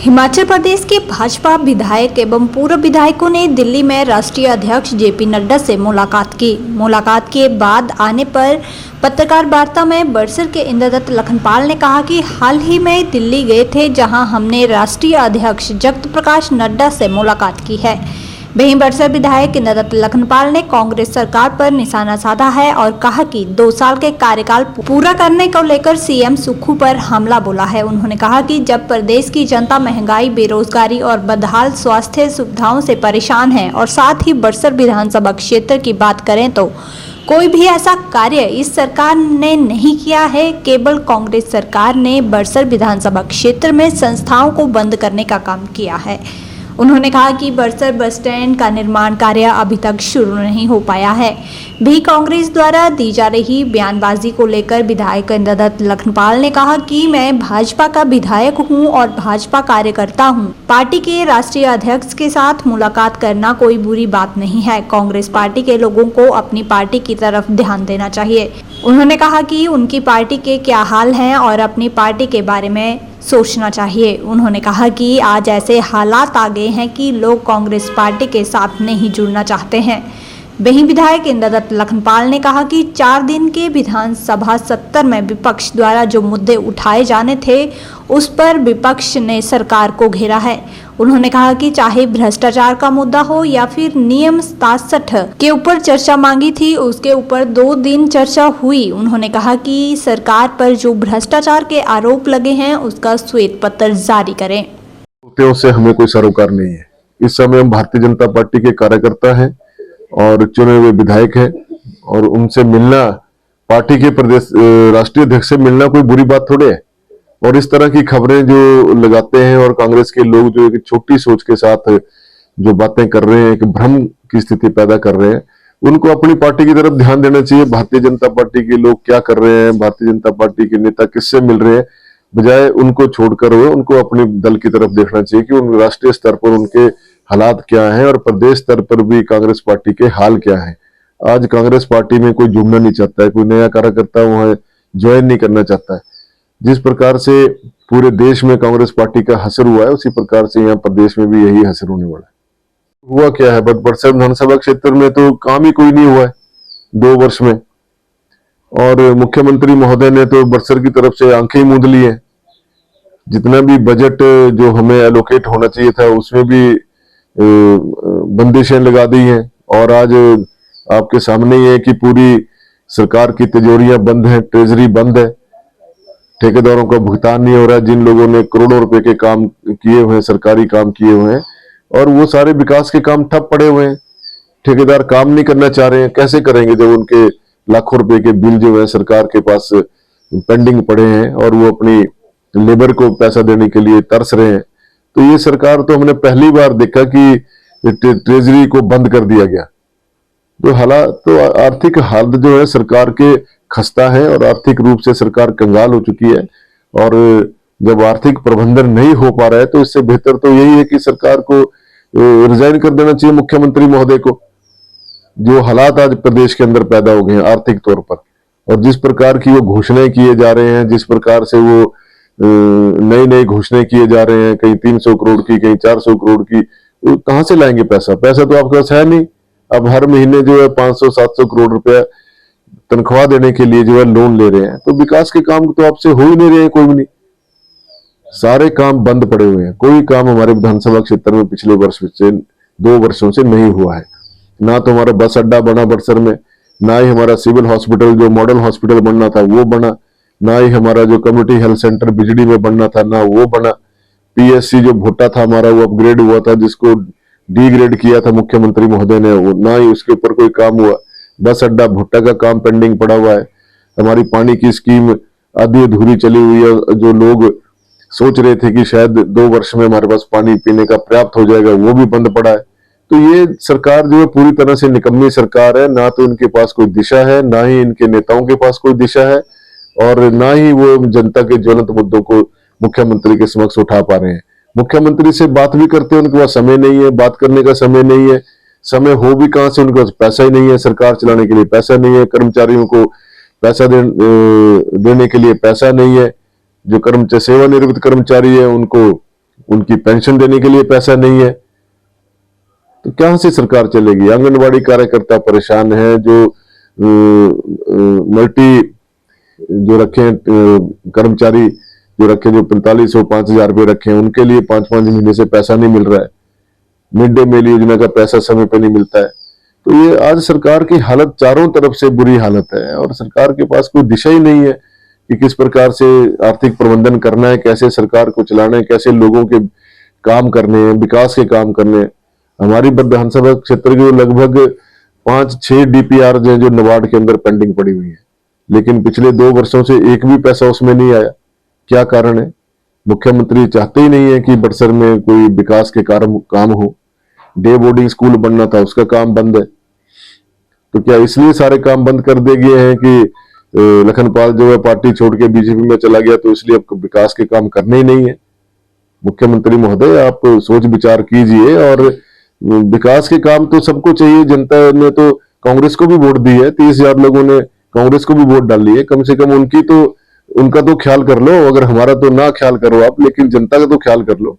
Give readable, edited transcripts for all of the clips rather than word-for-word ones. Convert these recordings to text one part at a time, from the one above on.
हिमाचल प्रदेश के भाजपा विधायक एवं पूर्व विधायकों ने दिल्ली में राष्ट्रीय अध्यक्ष जेपी नड्डा से मुलाकात की। मुलाकात के बाद आने पर पत्रकार वार्ता में बड़सर के इंद्रदत्त लखनपाल ने कहा कि हाल ही में दिल्ली गए थे, जहां हमने राष्ट्रीय अध्यक्ष जगत प्रकाश नड्डा से मुलाकात की है। वहीं बड़सर विधायक इंद्रदत्त लखनपाल ने कांग्रेस सरकार पर निशाना साधा है और कहा कि 2 साल के कार्यकाल पूरा करने को लेकर सीएम सुक्खू पर हमला बोला है। उन्होंने कहा कि जब प्रदेश की जनता महंगाई, बेरोजगारी और बदहाल स्वास्थ्य सुविधाओं से परेशान है और साथ ही बड़सर विधानसभा क्षेत्र की बात करें तो कोई भी ऐसा कार्य इस सरकार ने नहीं किया है। केवल कांग्रेस सरकार ने बड़सर विधानसभा क्षेत्र में संस्थाओं को बंद करने का काम किया है। उन्होंने कहा कि बड़सर बस स्टैंड का निर्माण कार्य अभी तक शुरू नहीं हो पाया है। भी कांग्रेस द्वारा दी जा रही बयानबाजी को लेकर विधायक इंद्रदत्त लखनपाल ने कहा कि मैं भाजपा का विधायक हूं और भाजपा कार्यकर्ता हूं। पार्टी के राष्ट्रीय अध्यक्ष के साथ मुलाकात करना कोई बुरी बात नहीं है। कांग्रेस पार्टी के लोगों को अपनी पार्टी की तरफ ध्यान देना चाहिए। उन्होंने कहा कि उनकी पार्टी के क्या हाल हैं और अपनी पार्टी के बारे में सोचना चाहिए। उन्होंने कहा कि आज ऐसे हालात आ गए हैं कि लोग कांग्रेस पार्टी के साथ नहीं जुड़ना चाहते हैं। वहीं विधायक इंद्रदत्त लखनपाल ने कहा कि 4 दिन के विधानसभा सत्र में विपक्ष द्वारा जो मुद्दे उठाए जाने थे, उस पर विपक्ष ने सरकार को घेरा है। उन्होंने कहा कि चाहे भ्रष्टाचार का मुद्दा हो या फिर नियम 67 के ऊपर चर्चा मांगी थी, उसके ऊपर 2 दिन चर्चा हुई। उन्होंने कहा कि सरकार पर जो भ्रष्टाचार के आरोप लगे हैं, उसका श्वेत पत्र जारी करें। से हमें कोई सरोकार नहीं है। इस समय हम भारतीय जनता पार्टी के कार्यकर्ता हैं और चुने हुए विधायक हैं, और उनसे मिलना, पार्टी के प्रदेश राष्ट्रीय अध्यक्ष से मिलना कोई बुरी बात थोड़े है। और इस तरह की खबरें जो लगाते हैं और कांग्रेस के लोग जो एक छोटी सोच के साथ जो बातें कर रहे हैं, एक भ्रम की स्थिति पैदा कर रहे हैं, उनको अपनी पार्टी की तरफ ध्यान देना चाहिए। भारतीय जनता पार्टी के लोग क्या कर रहे हैं, भारतीय जनता पार्टी के नेता किससे मिल रहे हैं, बजाय उनको छोड़कर उनको अपने दल की तरफ देखना चाहिए कि उन राष्ट्रीय स्तर पर उनके हालात क्या हैं और प्रदेश स्तर पर भी कांग्रेस पार्टी के हाल क्या हैं। आज कांग्रेस पार्टी में कोई जुड़ना नहीं चाहता है, कोई नया कार्यकर्ता वहां ज्वाइन नहीं करना चाहता है। जिस प्रकार से पूरे देश में कांग्रेस पार्टी का हसर हुआ है, उसी प्रकार से यहाँ प्रदेश में भी यही हसर होने वाला है। हुआ क्या है, बड़सर विधानसभा क्षेत्र में तो काम ही कोई नहीं हुआ है 2 वर्ष में, और मुख्यमंत्री महोदय ने तो बड़सर की तरफ से आंखें ही मूंद ली है। जितना भी बजट जो हमें एलोकेट होना चाहिए था, उसमें भी बंदिशें लगा दी हैं। और आज आपके सामने ही है कि पूरी सरकार की तिजोरियां बंद हैं, ट्रेजरी बंद है, ठेकेदारों का भुगतान नहीं हो रहा है। जिन लोगों ने करोड़ों रुपए के काम किए हुए हैं, सरकारी काम किए हुए हैं, और वो सारे विकास के काम ठप पड़े हुए हैं। ठेकेदार काम नहीं करना चाह रहे हैं। कैसे करेंगे जब उनके लाखों रुपए के बिल जो है सरकार के पास पेंडिंग पड़े हैं और वो अपनी लेबर को पैसा देने के लिए तरस रहे हैं। तो ये सरकार तो हमने पहली बार देखा कि ट्रेजरी को बंद कर दिया गया। तो हालात, तो आर्थिक हालत जो है सरकार के खस्ता है और आर्थिक रूप से सरकार कंगाल हो चुकी है। और जब आर्थिक प्रबंधन नहीं हो पा रहा है, तो इससे बेहतर तो यही है कि सरकार को रिजाइन कर देना चाहिए, मुख्यमंत्री महोदय को। जो हालात आज प्रदेश के अंदर पैदा हो गए हैं आर्थिक तौर पर, और जिस प्रकार की वो घोषणाएं किए जा रहे हैं, जिस प्रकार से वो नई नई घोषणाएं किए जा रहे हैं, कहीं 300 करोड़ की, कहीं 400 करोड़ की, तो कहां से लाएंगे पैसा? पैसा तो आपके पास है नहीं। अब हर महीने जो है 500-700 करोड़ रुपया तनख्वाह देने के लिए जो है लोन ले रहे हैं। तो विकास के काम तो आपसे हो ही नहीं रहे हैं, कोई भी नहीं। सारे काम बंद पड़े हुए हैं। कोई काम हमारे विधानसभा क्षेत्र में पिछले वर्ष से 2 वर्षों से नहीं हुआ है। ना तो हमारा बस अड्डा बना बड़सर में, ना ही हमारा सिविल हॉस्पिटल जो मॉडल हॉस्पिटल बनना था वो बना, ना ही हमारा जो कम्युनिटी हेल्थ सेंटर बिजली में बनना था ना वो बना। पीएससी जो भोटा था हमारा, वो अपग्रेड हुआ था, जिसको डिग्रेड किया था मुख्यमंत्री महोदय ने, वो ना ही उसके ऊपर कोई काम हुआ। बस अड्डा भोटा का काम पेंडिंग पड़ा हुआ है। हमारी पानी की स्कीम आधी अधूरी चली हुई है। जो लोग सोच रहे थे कि शायद 2 वर्ष में हमारे पास पानी पीने का पर्याप्त हो जाएगा, वो भी बंद पड़ा है। तो ये सरकार जो है पूरी तरह से निकम्मी सरकार है। ना तो इनके पास कोई दिशा है, ना ही इनके नेताओं के पास कोई दिशा है, और ना ही वो जनता के ज्वलंत मुद्दों को मुख्यमंत्री के समक्ष उठा पा रहे हैं। मुख्यमंत्री से बात भी करते हैं, उनके पास समय नहीं है, बात करने का समय नहीं है। समय हो भी कहां से, उनके पास पैसा ही नहीं है, सरकार चलाने के लिए पैसा नहीं है, कर्मचारियों को पैसा देने के लिए पैसा नहीं है। जो सेवानिवृत्त कर्मचारी है उनको उनकी पेंशन देने के लिए पैसा नहीं है, तो कहां से सरकार चलेगी। आंगनवाड़ी कार्यकर्ता परेशान है, जो मल्टी जो रखे हैं कर्मचारी जो रखे, जो 4500 5000 रुपए रखे हैं, उनके लिए 5-5 महीने से पैसा नहीं मिल रहा है। मिड डे मील योजना का पैसा समय पे नहीं मिलता है। तो ये आज सरकार की हालत चारों तरफ से बुरी हालत है, और सरकार के पास कोई दिशा ही नहीं है कि किस प्रकार से आर्थिक प्रबंधन करना है, कैसे सरकार को चलाना है, कैसे लोगों के काम करने हैं, विकास के काम करने हैं। हमारी विधानसभा क्षेत्र के लगभग 5-6 डीपीआर जो नाबार्ड के अंदर पेंडिंग पड़ी हुई है, लेकिन पिछले 2 वर्षों से एक भी पैसा उसमें नहीं आया। क्या कारण है? मुख्यमंत्री चाहते ही नहीं है कि बड़सर में कोई विकास के काम हो। डे बोर्डिंग स्कूल बनना था, उसका काम बंद है। तो क्या इसलिए सारे काम बंद कर दिए गए हैं कि लखनपाल जो है पार्टी छोड़ के बीजेपी में चला गया, तो इसलिए अब विकास के काम करने ही नहीं है? मुख्यमंत्री महोदय, आप सोच विचार कीजिए, और विकास के काम तो सबको चाहिए। जनता ने तो कांग्रेस को भी वोट दी है, 30,000 लोगों ने कांग्रेस को भी वोट डाल ली है। कम से कम उनका तो ख्याल कर लो। अगर हमारा तो ना ख्याल करो आप, लेकिन जनता का तो ख्याल कर लो।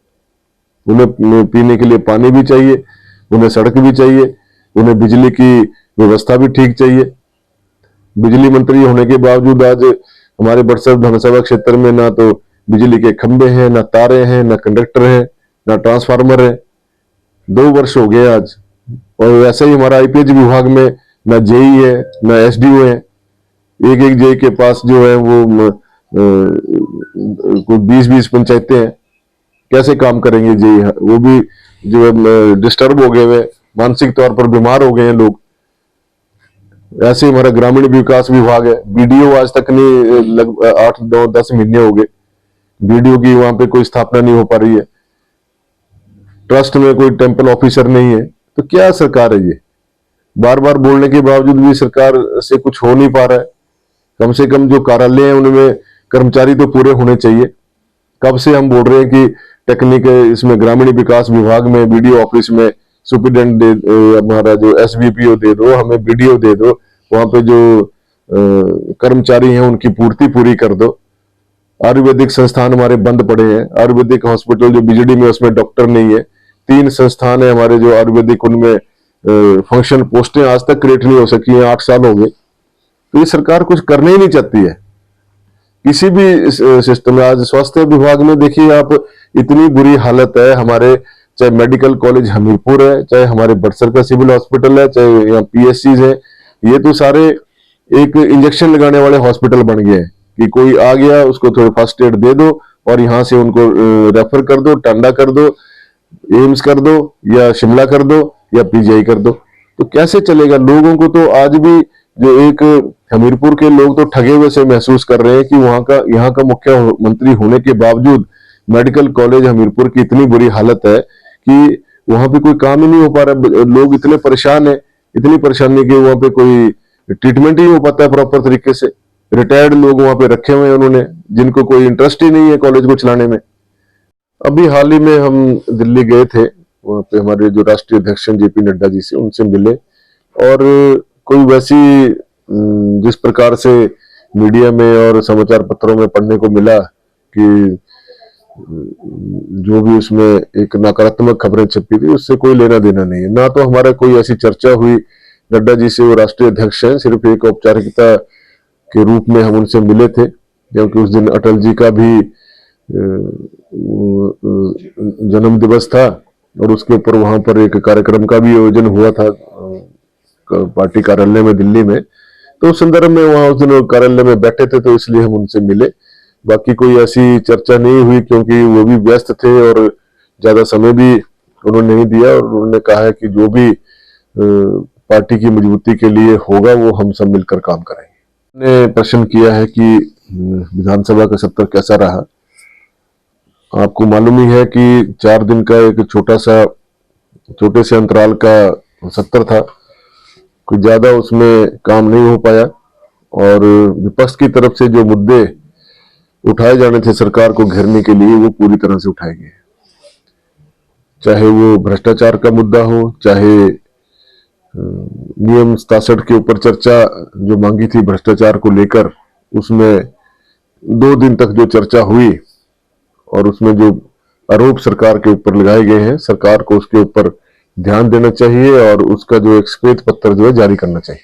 उन्हें पीने के लिए पानी भी चाहिए, उन्हें सड़क भी चाहिए, उन्हें बिजली की व्यवस्था भी ठीक चाहिए। बिजली मंत्री होने के बावजूद आज हमारे बड़सर विधानसभा क्षेत्र में ना तो बिजली के खंभे हैं, ना तारे हैं, ना कंडक्टर हैं, ना ट्रांसफार्मर है। 2 वर्ष हो गए आज। और वैसे ही हमारा आईपीएच विभाग में ना जेई है, ना एसडीओ है। एक जेई के पास जो है वो कोई 20-20 पंचायतें हैं। कैसे काम करेंगे जेई? वो भी जो है डिस्टर्ब हो गए हुए, मानसिक तौर पर बीमार हो गए हैं लोग। ऐसे हमारा ग्रामीण विकास विभाग है, बीडीओ आज तक नहीं, लगभग 8-9-10 महीने हो गए, बीडीओ की वहां पे कोई स्थापना नहीं हो पा रही है। ट्रस्ट में कोई टेंपल ऑफिसर नहीं है। तो क्या सरकार है ये? बार बार बोलने के बावजूद भी सरकार से कुछ हो नहीं पा रहा है। कम से कम जो कार्यालय है उनमें कर्मचारी तो पूरे होने चाहिए। कब से हम बोल रहे हैं कि टेक्निक इसमें ग्रामीण विकास विभाग में बीडीओ ऑफिस में सुप्रिटेंडेंट हमारा जो एसबीपीओ दे दो, हमें बीडीओ दे दो, वहां पे जो कर्मचारी हैं उनकी पूर्ति पूरी कर दो। आयुर्वेदिक संस्थान हमारे बंद पड़े हैं। आयुर्वेदिक हॉस्पिटल जो बीजेडी में, उसमें डॉक्टर नहीं है। 3 संस्थान है हमारे जो आयुर्वेदिक, उनमें फंक्शन पोस्टें आज तक क्रिएट नहीं हो सकी हैं, 8 साल हो गए। तो ये सरकार कुछ करने ही नहीं चाहती है किसी भी सिस्टम में। आज स्वास्थ्य विभाग में देखिए आप, इतनी बुरी हालत है हमारे, चाहे मेडिकल कॉलेज हमीरपुर है, चाहे हमारे बड़सर का सिविल हॉस्पिटल है, चाहे यहाँ पीएससीज है, ये तो सारे एक इंजेक्शन लगाने वाले हॉस्पिटल बन गए हैं कि कोई आ गया उसको थोड़ा फर्स्ट एड दे दो और यहाँ से उनको रेफर कर दो, टांडा कर दो, एम्स कर दो, या शिमला कर दो, या पीजीआई कर दो। तो कैसे चलेगा? लोगों को तो आज भी जो एक हमीरपुर के लोग तो ठगे हुए से महसूस कर रहे हैं कि यहाँ का मुख्यमंत्री होने के बावजूद मेडिकल कॉलेज हमीरपुर की इतनी बुरी हालत है कि वहां पे कोई काम ही नहीं हो पा रहा। लोग इतने परेशान है, इतनी परेशानी कि वहां पे कोई ट्रीटमेंट ही नहीं हो पाता है प्रॉपर तरीके से। रिटायर्ड लोग वहां पे रखे हुए हैं उन्होंने, जिनको कोई इंटरेस्ट ही नहीं है कॉलेज को चलाने में। अभी हाल ही में हम दिल्ली गए थे, वहां पे हमारे जो राष्ट्रीय अध्यक्ष जेपी नड्डा जी से, उनसे मिले, और कोई वैसी जिस प्रकार से मीडिया में और समाचार पत्रों में पढ़ने को मिला कि जो भी उसमें एक नकारात्मक खबरें छपी थी, उससे कोई लेना देना नहीं है। ना तो हमारा कोई ऐसी चर्चा हुई नड्डा जी से, वो राष्ट्रीय अध्यक्ष हैं, सिर्फ एक औपचारिकता के रूप में हम उनसे मिले थे, क्योंकि उस दिन अटल जी का भी जन्म दिवस था और उसके ऊपर वहां पर एक कार्यक्रम का भी आयोजन हुआ था पार्टी कार्यालय में दिल्ली में। तो उस संदर्भ में वहां उस दिन कार्यालय में बैठे थे, तो इसलिए हम उनसे मिले। बाकी कोई ऐसी चर्चा नहीं हुई, क्योंकि वो भी व्यस्त थे और ज्यादा समय भी उन्होंने नहीं दिया, और उन्होंने कहा है कि जो भी पार्टी की मजबूती के लिए होगा वो हम सब मिलकर काम करेंगे। ने प्रश्न किया है कि विधानसभा का सत्र कैसा रहा। आपको मालूम ही है कि 4 दिन का एक छोटे से अंतराल का सत्र था, कोई ज्यादा उसमें काम नहीं हो पाया, और विपक्ष की तरफ से जो मुद्दे उठाए जाने थे सरकार को घेरने के लिए, वो पूरी तरह से उठाए गए। चाहे वो भ्रष्टाचार का मुद्दा हो, चाहे नियम 67 के ऊपर चर्चा जो मांगी थी भ्रष्टाचार को लेकर, उसमें 2 दिन तक जो चर्चा हुई और उसमें जो आरोप सरकार के ऊपर लगाए गए हैं, सरकार को उसके ऊपर ध्यान देना चाहिए और उसका जो एक श्वेत पत्र जो है जारी करना चाहिए।